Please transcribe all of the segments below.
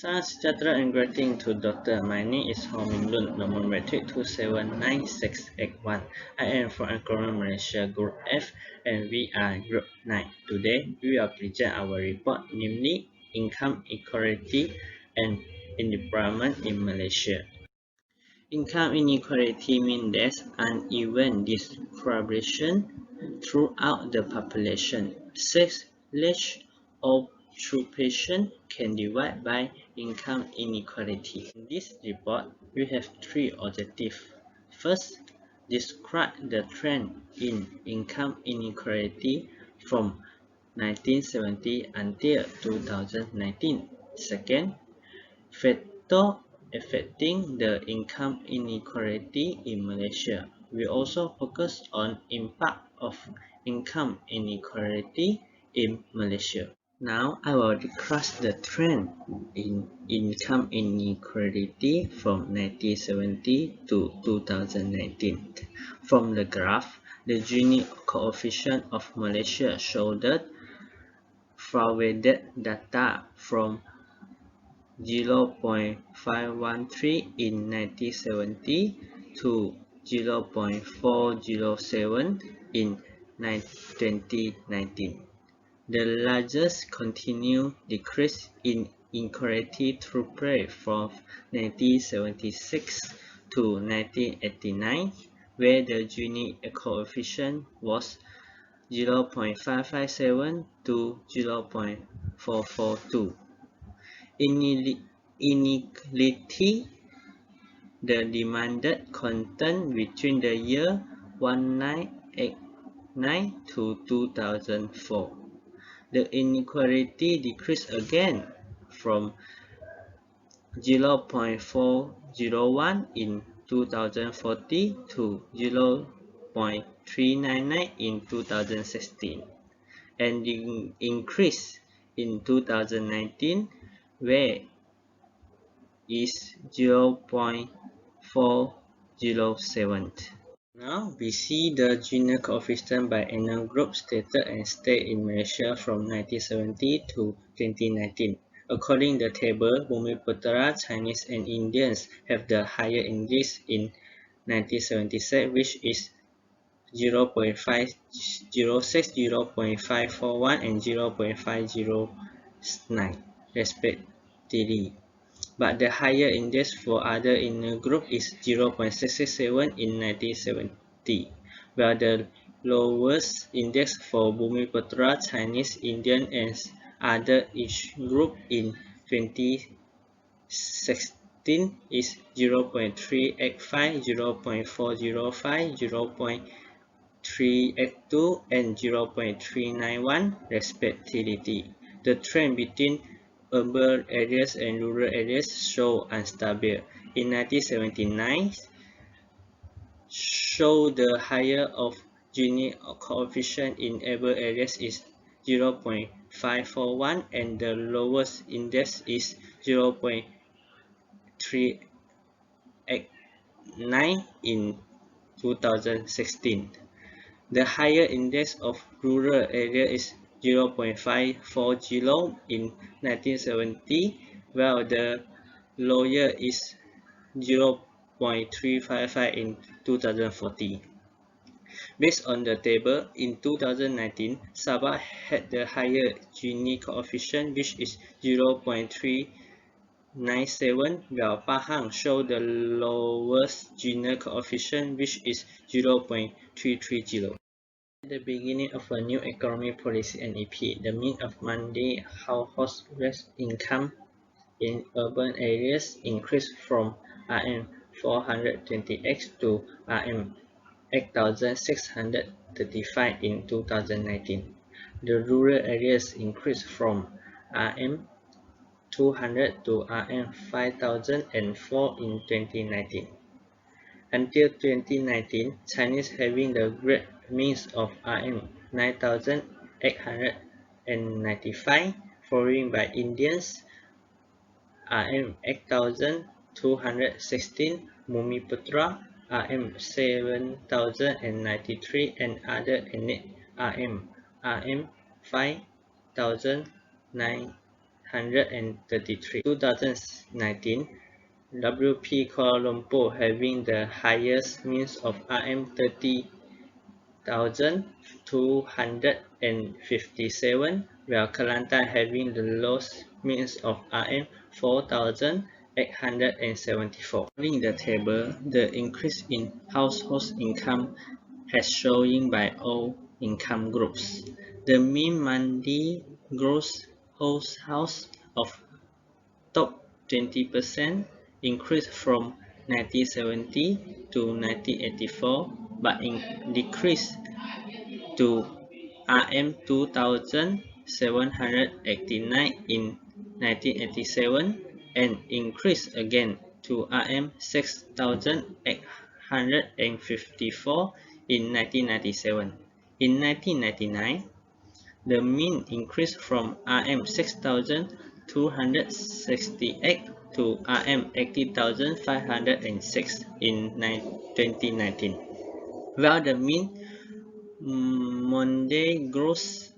Salam sejahtera and greeting to Doctor. My name is Ho Min Lun, number metric 2796181. I am from Inequality Malaysia Group F and we are Group 9. Today we will present our report, namely Income Equality and Employment in Malaysia. Income inequality means there's uneven distribution throughout the population. Sex, age, or occupation can divide by income inequality. In this report, we have three objectives. First, describe the trend in income inequality from 1970 until 2019. Second, factors affecting the income inequality in Malaysia. We also focus on impact of income inequality in Malaysia. Now I will discuss the trend in income inequality from 1970 to 2019. From the graph, the Gini coefficient of Malaysia showed forwarded data from 0.513 in 1970 to 0.407 in 2019. The largest continued decrease in inequality took place from 1976 to 1989, where the Gini coefficient was 0.557 to 0.442. Inequality, the demanded content between the year 1989 to 2004. The inequality decreased again from 0.401 in 2014 to 0.399 in 2016, and increased in 2019, where is 0.407. Now we see the Gini coefficient by annual group stated and stayed in Malaysia from 1970 to 2019. According to the table, Bumiputera, Chinese and Indians have the higher index in 1976, which is 0.506, 0.541 and 0.509 respectively. But the higher index for other inner group is 0.667 in 1970, while the lowest index for Bumiputera, Chinese, Indian and other each group in 2016 is 0.385, 0.405, 0.382 and 0.391 respectively. The trend between urban areas and rural areas show unstable. In 1979, show the higher of Gini coefficient in urban areas is 0.541 and the lowest index is 0.389 in 2016. The higher index of rural area is 0.540 in 1970, while the lower is 0.355 in 2014. Based on the table, in 2019, Sabah had the higher Gini coefficient, which is 0.397, while Pahang showed the lowest Gini coefficient, which is 0.330. At the beginning of a new economic policy NEP, the mean of monthly household income in urban areas increased from RM 420x to RM 8,635 in 2019. The rural areas increased from RM 200 to RM 5,004 in 2019. Until 2019, Chinese having the great means of RM 9,895, followed by Indians RM 8,216, Bumiputera RM 7,093 and other ethnic RM 5,900. 833. 2019, WP Kuala Lumpur having the highest means of RM30,257, while Kelantan having the lowest means of RM4,874. Following the table, the increase in household income has showing by all income groups. The mean monthly gross household of top 20% increased from 1970 to 1984, but decreased to RM2,789 in 1987 and increased again to RM6,854 in 1997. In 1999, the mean increased from RM6,268 to RM80,506 in 2019, while the mean Monday gross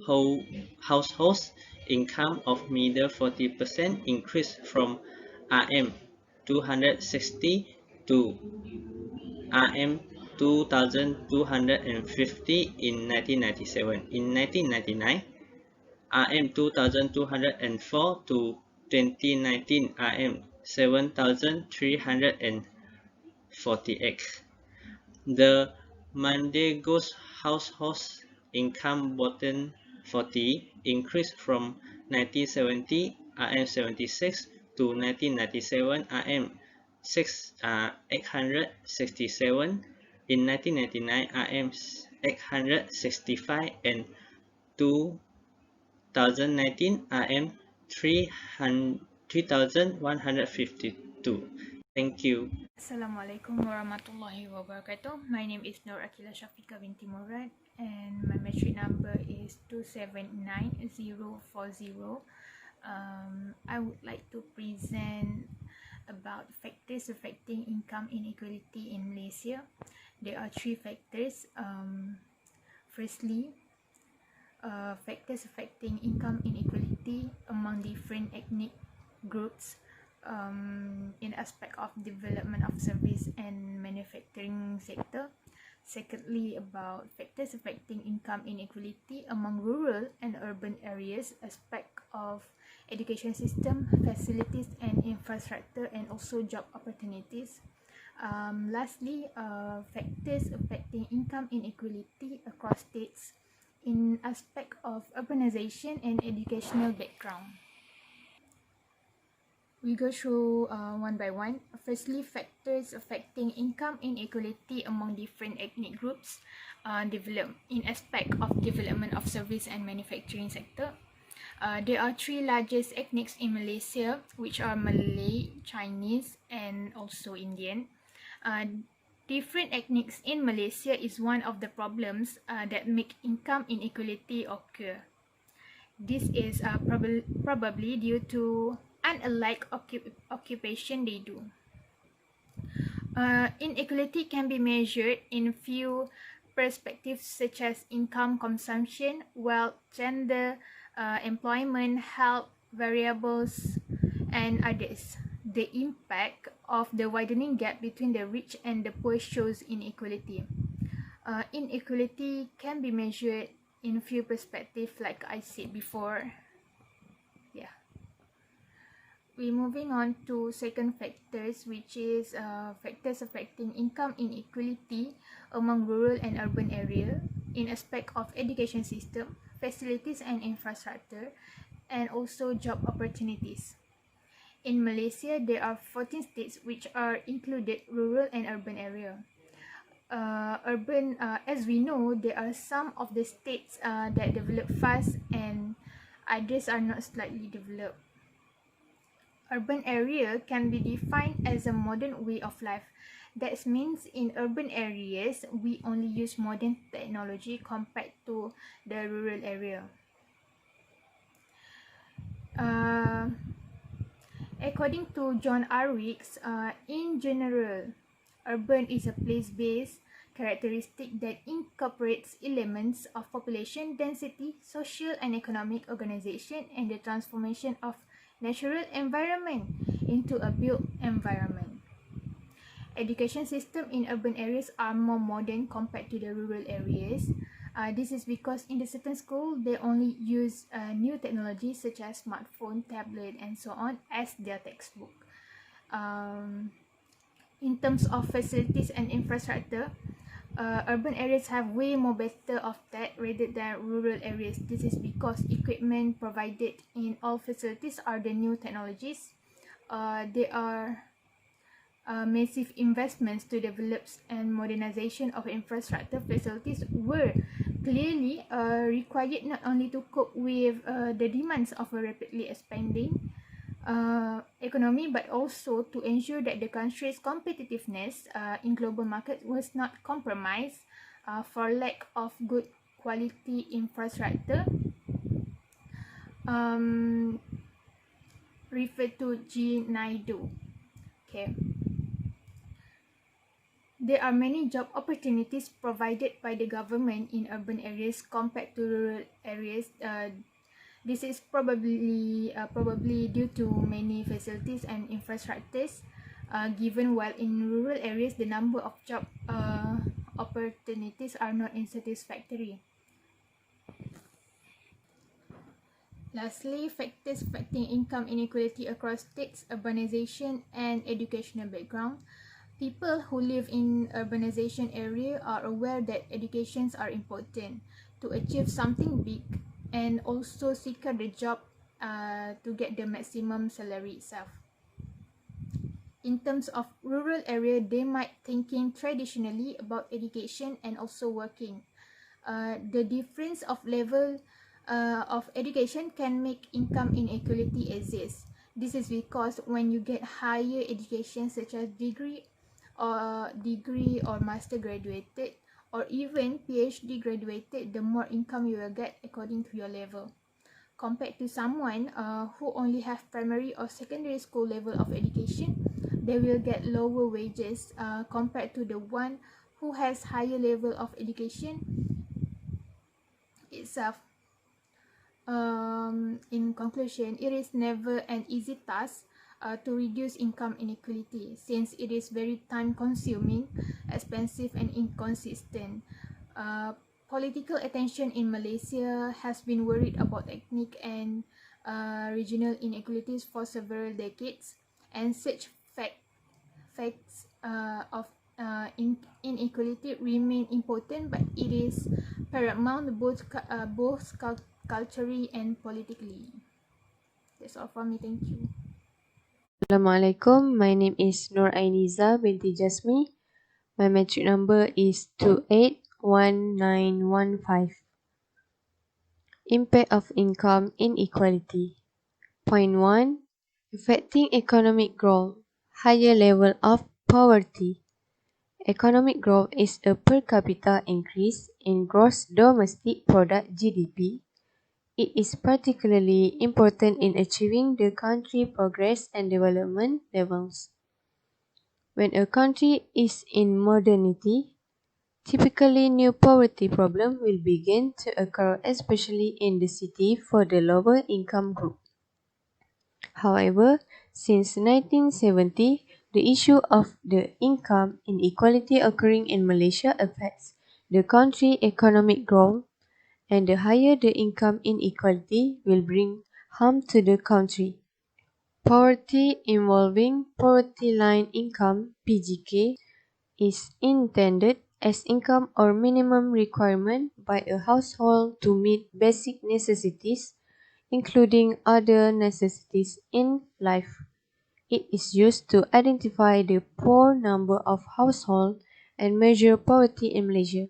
household income of middle 40% increased from RM260 to RM2,250 in 1997. In 1999, RM2,204 to 2019 RM7,348. The Mondego's household income bottom 40 increased from 1970 RM76 to 1997 RM867. In 1999 RM865 and 2019 RM3152. Thank you. Assalamualaikum warahmatullahi wabarakatuh. My name is Nur Akila Shafika binti Murad and my metric number is 279040. I would like to present about factors affecting income inequality in Malaysia. There are three factors. Firstly, factors affecting income inequality among different ethnic groups in aspect of development of service and manufacturing sector. Secondly, about factors affecting income inequality among rural and urban areas, aspect of education system, facilities and infrastructure, and also job opportunities. Lastly, factors affecting income inequality across states in aspect of urbanization and educational background. We go through one by one. Firstly, factors affecting income inequality among different ethnic groups develop in aspect of development of service and manufacturing sector. There are three largest ethnics in Malaysia, which are Malay, Chinese, and also Indian. Different ethnics in Malaysia is one of the problems that make income inequality occur. This is probably due to unlike occupation they do. Inequality can be measured in few perspectives such as income, consumption, wealth, gender, employment, health variables, and others. The impact of the widening gap between the rich and the poor shows inequality. Inequality can be measured in few perspectives like I said before. Yeah. We're moving on to second factors, which is factors affecting income inequality among rural and urban area in aspect of education system, facilities and infrastructure, and also job opportunities. In Malaysia, there are 14 states which are included rural and urban area. As we know, there are some of the states that develop fast and others are not slightly developed. Urban area can be defined as a modern way of life. That means in urban areas, we only use modern technology compared to the rural area. According to John R. Wicks, in general, urban is a place-based characteristic that incorporates elements of population density, social and economic organization, and the transformation of natural environment into a built environment. Education system in urban areas are more modern compared to the rural areas. This is because in the certain school, they only use new technologies such as smartphone, tablet, and so on as their textbook. Um, in terms of facilities and infrastructure, urban areas have way more better of that rather than rural areas. This is because equipment provided in all facilities are the new technologies. They are massive investments to develop and modernization of infrastructure facilities were clearly required not only to cope with the demands of a rapidly expanding economy, but also to ensure that the country's competitiveness in global market was not compromised for lack of good quality infrastructure. Um, referred to G. Naidu. Okay. There are many job opportunities provided by the government in urban areas compared to rural areas. This is probably due to many facilities and infrastructures given, while in rural areas the number of job opportunities are not satisfactory. Lastly, factors affecting income inequality across states, urbanization, and educational background. People who live in urbanization area are aware that educations are important to achieve something big, and also secure the job to get the maximum salary itself. In terms of rural area, they might thinking traditionally about education and also working. The difference of level of education can make income inequality exist. This is because when you get higher education such as degree or master graduated or even PhD graduated, the more income you will get according to your level. Compared to someone who only have primary or secondary school level of education, they will get lower wages compared to the one who has higher level of education itself. In conclusion, it is never an easy task to reduce income inequality, since it is very time consuming, expensive, and inconsistent. Uh, Political attention in Malaysia has been worried about ethnic and regional inequalities for several decades, and such facts of inequality remain important, but it is paramount both culturally and politically. That's all from me. Thank you. Assalamualaikum. My name is Nur Ainiza binti Jasmi. My metric number is 281915. Impact of income inequality. Point 1. Affecting economic growth. Higher level of poverty. Economic growth is a per capita increase in gross domestic product GDP. It is particularly important in achieving the country progress and development levels. When a country is in modernity, typically new poverty problem will begin to occur, especially in the city for the lower income group. However, since 1970, the issue of the income inequality occurring in Malaysia affects the country economic growth, and the higher the income inequality will bring harm to the country. Poverty involving poverty line income (PGK) is intended as income or minimum requirement by a household to meet basic necessities, including other necessities in life. It is used to identify the poor number of households and measure poverty in Malaysia.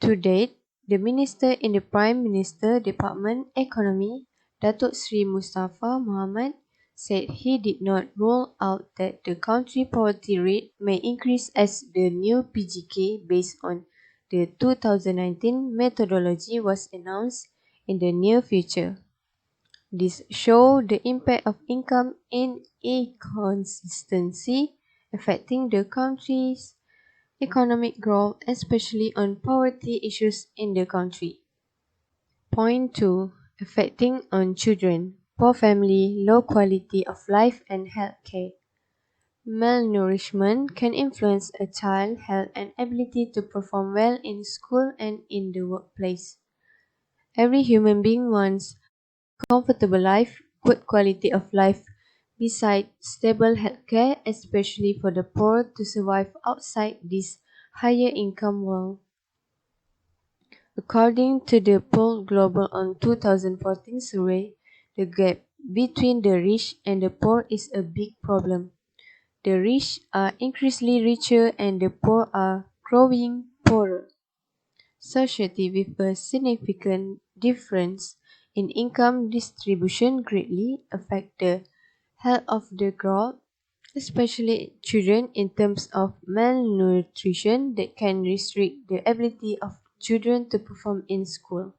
To date, the Minister in the Prime Minister Department Economy, Datuk Sri Mustafa Mohamad, said he did not rule out that the country poverty rate may increase as the new PGK based on the 2019 methodology was announced in the near future. This shows the impact of income inconsistency affecting the country's economic growth, especially on poverty issues in the country. Point 2. Affecting on children, poor family, low quality of life and health care. Malnourishment can influence a child's health and ability to perform well in school and in the workplace. Every human being wants comfortable life, good quality of life, besides stable healthcare, especially for the poor to survive outside this higher income world. According to the Poll Global on 2014 survey, the gap between the rich and the poor is a big problem. The rich are increasingly richer and the poor are growing poorer. Society with a significant difference in income distribution greatly affect the health of the group, especially children, in terms of malnutrition that can restrict the ability of children to perform in school.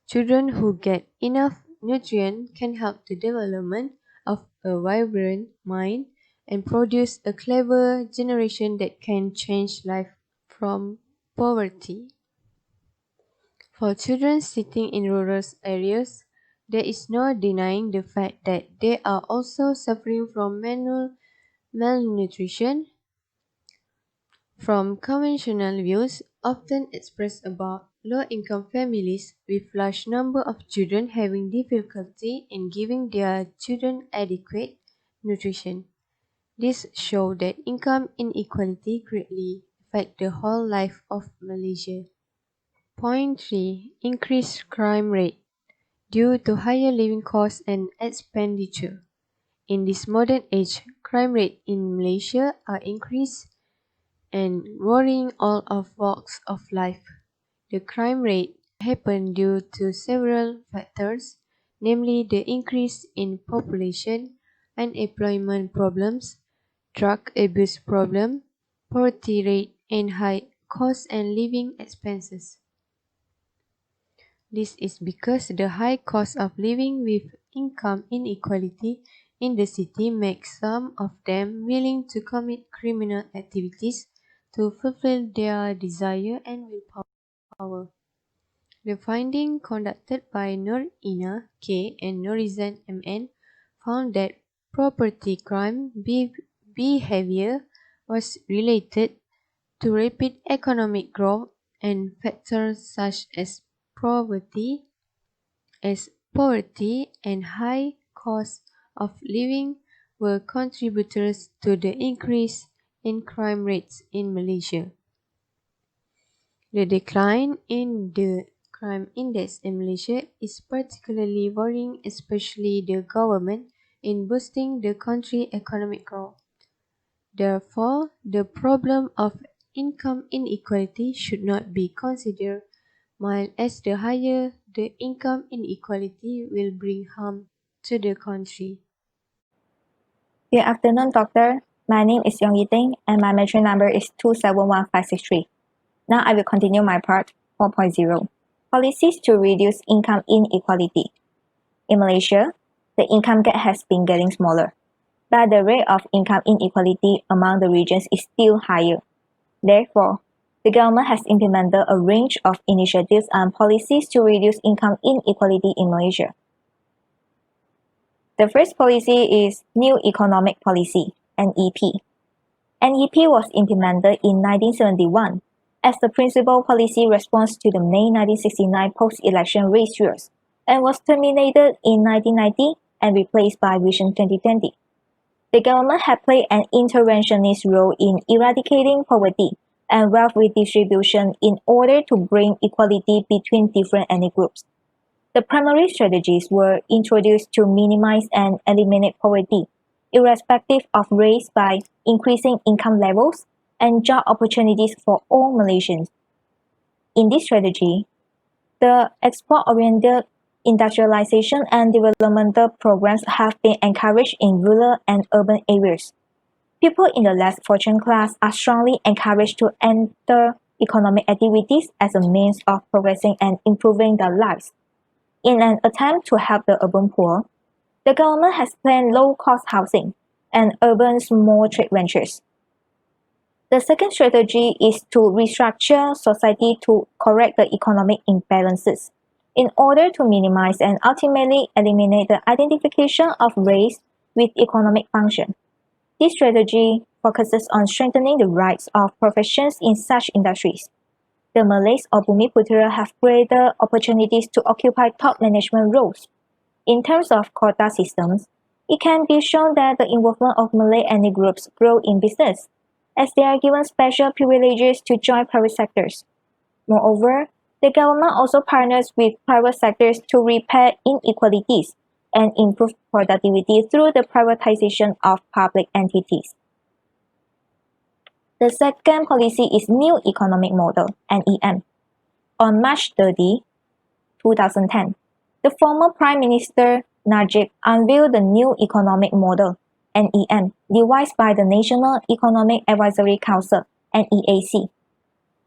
Children who get enough nutrients can help the development of a vibrant mind and produce a clever generation that can change life from poverty. For children sitting in rural areas, there is no denying the fact that they are also suffering from malnutrition. From conventional views often expressed about low-income families with large number of children having difficulty in giving their children adequate nutrition. This shows that income inequality greatly affects the whole life of Malaysia. Point 3. Increased crime rate due to higher living costs and expenditure. In this modern age, crime rate in Malaysia are increased and worrying all of walks of life. The crime rate happened due to several factors, namely the increase in population, unemployment problems, drug abuse problem, poverty rate, and high cost and living expenses. This is because the high cost of living with income inequality in the city makes some of them willing to commit criminal activities to fulfill their desire and willpower. The finding conducted by Nur Ina K and Nurizan MN found that property crime behavior was related to rapid economic growth and factors such as poverty and high cost of living were contributors to the increase in crime rates in Malaysia. The decline in the crime index in Malaysia is particularly worrying, especially the government in boosting the country's economic growth. Therefore, the problem of income inequality should not be considered mild, as the higher the income inequality will bring harm to the country. Good afternoon, doctor. My name is Yong Yiteng and my measure number is 271563. Now I will continue my part 4.0. Policies to reduce income inequality. In Malaysia, the income gap has been getting smaller, but the rate of income inequality among the regions is still higher. Therefore, the government has implemented a range of initiatives and policies to reduce income inequality in Malaysia. The first policy is New Economic Policy, NEP. NEP was implemented in 1971 as the principal policy response to the May 1969 post-election race years and was terminated in 1990 and replaced by Vision 2020. The government had played an interventionist role in eradicating poverty and wealth redistribution in order to bring equality between different ethnic groups. The primary strategies were introduced to minimize and eliminate poverty, irrespective of race, by increasing income levels and job opportunities for all Malaysians. In this strategy, the export-oriented industrialization and developmental programs have been encouraged in rural and urban areas. People in the less fortunate class are strongly encouraged to enter economic activities as a means of progressing and improving their lives. In an attempt to help the urban poor, the government has planned low-cost housing and urban small trade ventures. The second strategy is to restructure society to correct the economic imbalances in order to minimize and ultimately eliminate the identification of race with economic function. This strategy focuses on strengthening the rights of professions in such industries. The Malays or Bumiputera have greater opportunities to occupy top management roles. In terms of quota systems, it can be shown that the involvement of Malay ethnic groups grow in business, as they are given special privileges to join private sectors. Moreover, the government also partners with private sectors to repair inequalities and improve productivity through the privatization of public entities. The second policy is New Economic Model, NEM. On March 30, 2010, the former Prime Minister Najib unveiled the New Economic Model, NEM, devised by the National Economic Advisory Council, NEAC.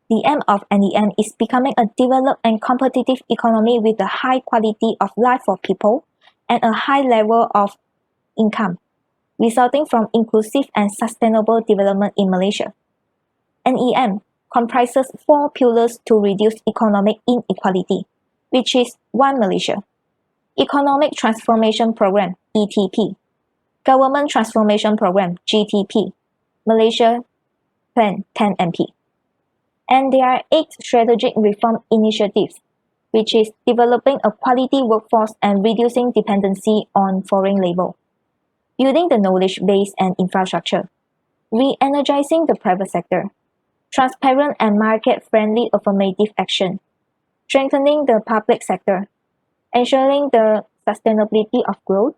The aim of NEM is becoming a developed and competitive economy with a high quality of life for people and a high level of income, resulting from inclusive and sustainable development in Malaysia. NEM comprises 4 pillars to reduce economic inequality, which is One Malaysia, Economic Transformation Program, ETP, Government Transformation Program, GTP, Malaysia Plan 10MP. And there are 8 strategic reform initiatives, which is developing a quality workforce and reducing dependency on foreign labor, building the knowledge base and infrastructure, re-energizing the private sector, transparent and market-friendly affirmative action, strengthening the public sector, ensuring the sustainability of growth,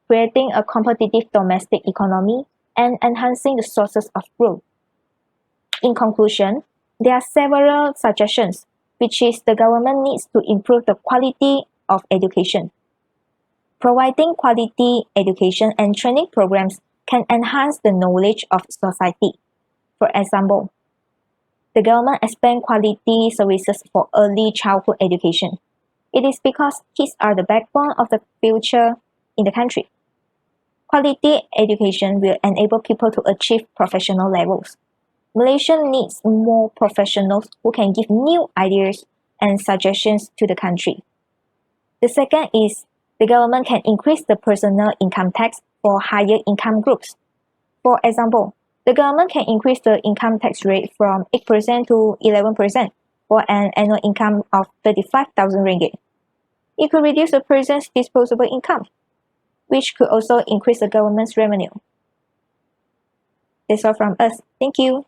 creating a competitive domestic economy, and enhancing the sources of growth. In conclusion, there are several suggestions, which is the government needs to improve the quality of education. Providing quality education and training programs can enhance the knowledge of society. For example, the government expand quality services for early childhood education. It is because kids are the backbone of the future in the country. Quality education will enable people to achieve professional levels. Malaysia needs more professionals who can give new ideas and suggestions to the country. The second is the government can increase the personal income tax for higher income groups. For example, the government can increase the income tax rate from 8% to 11% for an annual income of 35,000 ringgit. It could reduce a person's disposable income, which could also increase the government's revenue. That's all from us. Thank you.